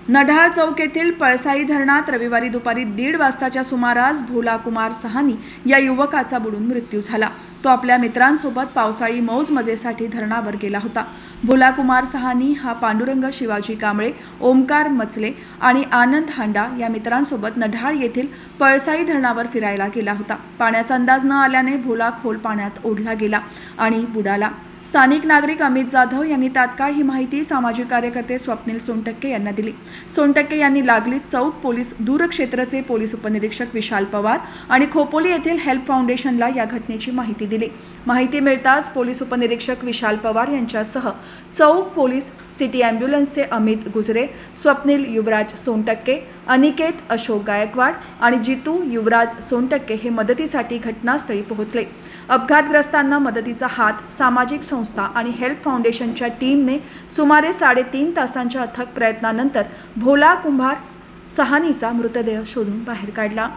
नढाळ चौक येथील पळसाई धरणात रविवारी दुपारी 1:30 वाजताच्या सुमारास भोला कुमार सहानी या युवकाचा बुडून मृत्यू झाला। तो आपल्या मित्रांसोबत पावसाळी मौज मजेसाठी धरणावर गेला होता। भोला कुमार सहानी हा पांडुरंग शिवाजी कांबळे, ओमकार मचले आणि आनंद हांडा या मित्रांसोबत नढाळ येथील पळसाई धरणावर फिरायला गेला होता। पाण्याचा अंदाज न आल्याने भोला खोल पाण्यात ओढला गेला आणि बुडाला। स्थानिक नागरिक अमित जाधव यांनी तात्काळ ही माहिती सामाजिक कार्यकर्ते स्वप्नील सोनटक्के यांना दिली। सोनटक्के यांनी लागलीच चौक पोलीस दूरक्षेत्रचे पोलीस उपनिरीक्षक विशाल पवार आणि खोपोली येथील हेल्प फाउंडेशनला या घटनेची माहिती दिली। माहिती मिळताच पोलीस उपनिरीक्षक विशाल पवार यांच्यासह चौक पोलीस सिटी ॲम्ब्युलन्सचे अमित गुजरे, स्वप्नील युवराज सोनटक्के, अनिकेत अशोक गायकवाड आणि जितू युवराज सोनटक्के हे मदतीसाठी घटनास्थळी पोहोचले। अपघातग्रस्तांना मदतीचा हात सामाजिक संस्था आणि हेल्प फाउंडेशनच्या टीमने सुमारे 3.5 तासांच्या अथक प्रयत्नानंतर भोला कुंभार सहानीचा मृतदेह शोधून बाहेर काढला।